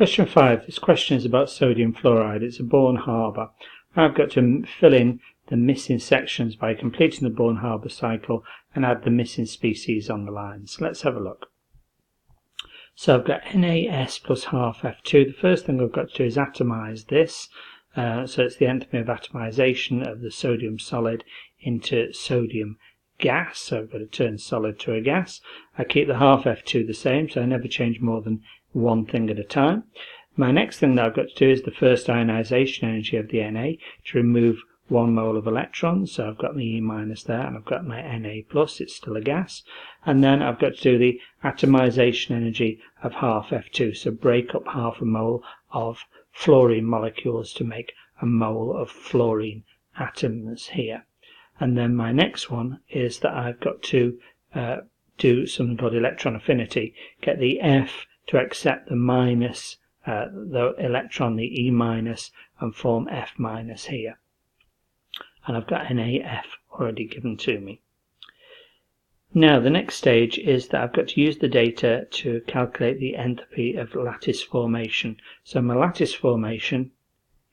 Question 5. This question is about sodium fluoride. It's a Born-Haber. I've got to fill in the missing sections by completing the Born-Haber cycle and add the missing species on the line. So let's have a look. So I've got NaS plus half F2. The first thing I've got to do is atomize this. So it's the enthalpy of atomization of the sodium solid into sodium gas. So I've got to turn solid to a gas. I keep the half F2 the same, so I never change more than one thing at a time. My next thing that I've got to do is the first ionization energy of the Na to remove 1 mole of electrons. So I've got my E minus there, and I've got my Na plus, it's still a gas. And then I've got to do the atomization energy of half F2, so break up half a mole of fluorine molecules to make a mole of fluorine atoms here. And then my next one is that I've got to do something called electron affinity, get the F to accept the minus, the electron, the E minus, and form F minus here. And I've got NaF already given to me. Now the next stage is that I've got to use the data to calculate the enthalpy of lattice formation. So my lattice formation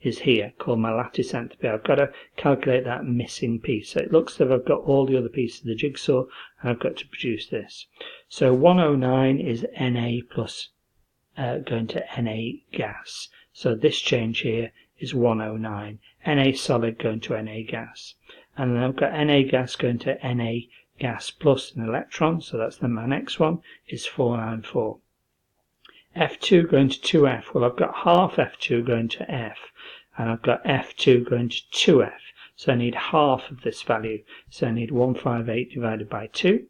is here, called my lattice enthalpy. I've got to calculate that missing piece. So it looks as if I've got all the other pieces of the jigsaw, and I've got to produce this. So 109 is Na plus going to Na gas. So this change here is 109. Na solid going to Na gas. And then I've got Na gas going to Na gas plus an electron, so that's then my next one, is 494. F2 going to 2F. Well, I've got half F2 going to F, and I've got F2 going to 2F. So I need half of this value. So I need 158 divided by 2.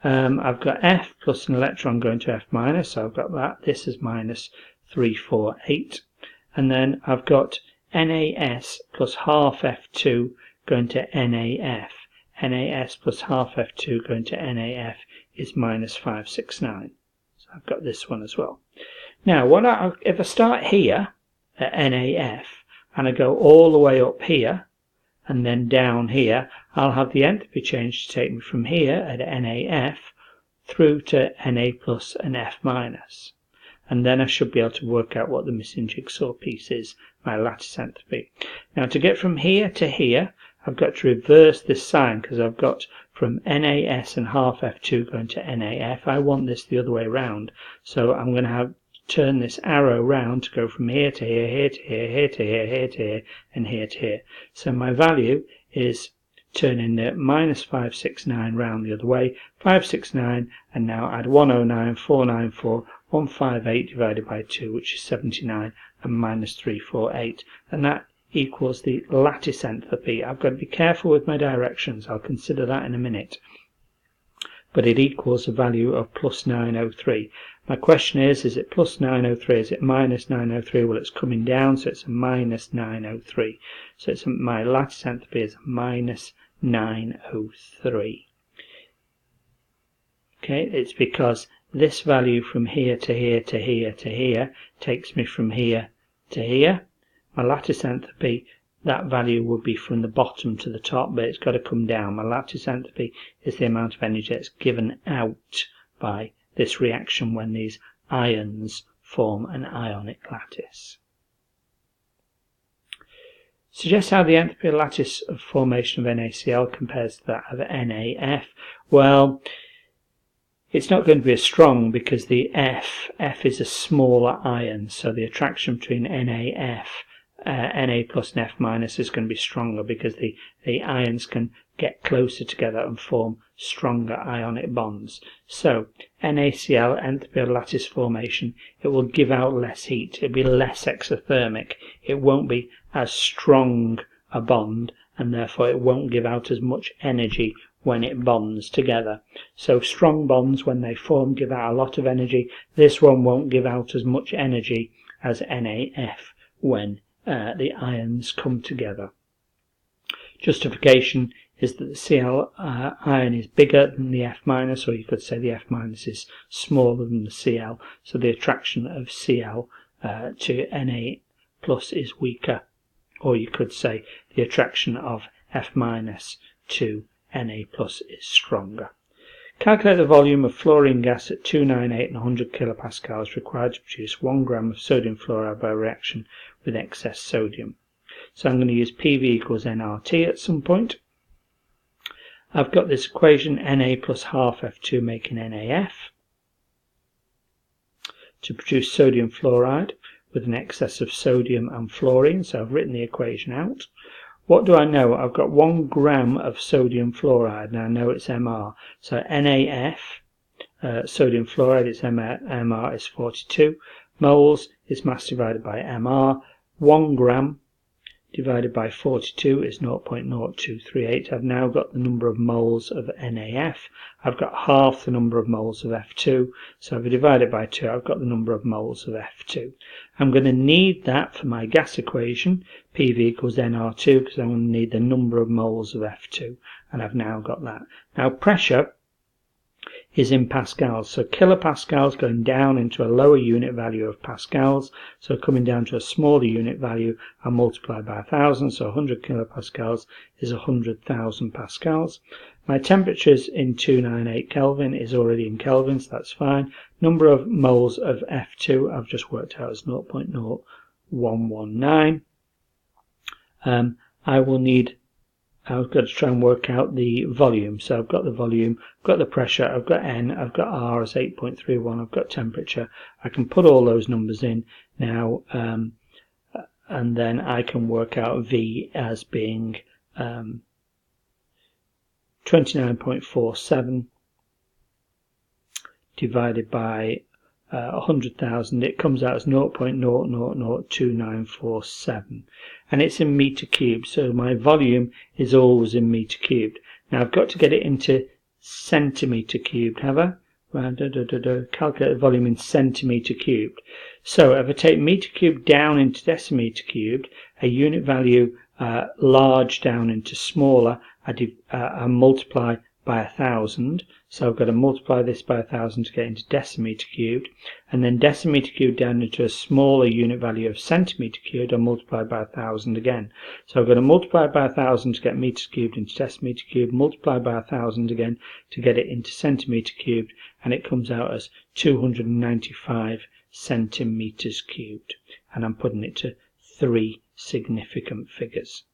I've got F plus an electron going to F minus, so I've got that. This is minus 348. And then I've got NaS plus half F2 going to NaF. NaS plus half F2 going to NaF is minus 569. So I've got this one as well. Now, if I start here at NaF and I go all the way up here and then down here, I'll have the enthalpy change to take me from here at NaF through to Na plus and F minus. And then I should be able to work out what the missing jigsaw piece is, my lattice enthalpy. Now, to get from here to here, I've got to reverse this sign, because I've got from NaS and half F2 going to NaF. I want this the other way round, so I'm going to turn this arrow round to go from here to here, here to here, here to here, here to here, and here to here. So my value is turning the minus 569 round the other way, 569, and now add 109, 494, 158 divided by 2, which is 79, and minus 348, and that equals the lattice enthalpy. I've got to be careful with my directions, I'll consider that in a minute, but it equals a value of plus 903. My question is it plus 903, is it minus 903? Well, it's coming down, so it's a minus 903. So it's my lattice enthalpy is minus 903. Okay, it's because this value from here to here to here to here takes me from here to here. My lattice enthalpy, that value would be from the bottom to the top, but it's got to come down. My lattice enthalpy is the amount of energy that's given out by this reaction when these ions form an ionic lattice. Suggest how the enthalpy of lattice of formation of NaCl compares to that of NaF. Well, it's not going to be as strong because the F is a smaller ion, so the attraction between NaF, Na plus and F minus is going to be stronger because the ions can get closer together and form stronger ionic bonds. So NaCl, enthalpy of lattice formation, it will give out less heat, it'll be less exothermic, it won't be as strong a bond, and therefore it won't give out as much energy when it bonds together. So strong bonds, when they form, give out a lot of energy. This one won't give out as much energy as NaF when the ions come together. Justification is that the Cl ion is bigger than the F minus, or you could say the F minus is smaller than the Cl, so the attraction of Cl to Na plus is weaker, or you could say the attraction of F minus to Na plus is stronger. Calculate the volume of fluorine gas at 298 and 100 kilopascals required to produce 1 gram of sodium fluoride by reaction with excess sodium. So I'm going to use PV equals nRT at some point. I've got this equation, Na plus half F2 making NaF, to produce sodium fluoride with an excess of sodium and fluorine, so I've written the equation out. What do I know? I've got 1 gram of sodium fluoride, and I know it's Mr, so NaF, sodium fluoride, its Mr is 42 moles, is mass divided by Mr, 1 gram divided by 42 is 0.0238. I've now got the number of moles of NaF. I've got half the number of moles of F2, so if I divide it by 2, I've got the number of moles of F2. I'm going to need that for my gas equation, PV equals nR2, because I'm going to need the number of moles of F2, and I've now got that. Now pressure is in pascals, so kilopascals going down into a lower unit value of pascals, so coming down to a smaller unit value, I multiply by 1,000, so 100 kilopascals is 100,000 pascals. My temperatures in 298 Kelvin is already in Kelvin, so that's fine. Number of moles of F2 I've just worked out as 0.0119. I've got to try and work out the volume. So I've got the volume, I've got the pressure, I've got N, I've got R as 8.31, I've got temperature. I can put all those numbers in now, and then I can work out V as being 29.47 divided by 100,000. It comes out as 0.002947, and it's in meter cubed, so my volume is always in meter cubed. Now I've got to get it into centimeter cubed, have I? Calculate the volume in centimeter cubed. So if I take meter cubed down into decimeter cubed, a unit value large down into smaller, I multiply by 1,000. So I've got to multiply this by 1,000 to get into decimeter cubed, and then decimeter cubed down into a smaller unit value of centimeter cubed, I multiply by 1,000 again. So I've got to multiply by 1,000 to get meters cubed into decimeter cubed, multiply by 1,000 again to get it into centimeter cubed, and it comes out as 295 centimeters cubed. And I'm putting it to 3 significant figures.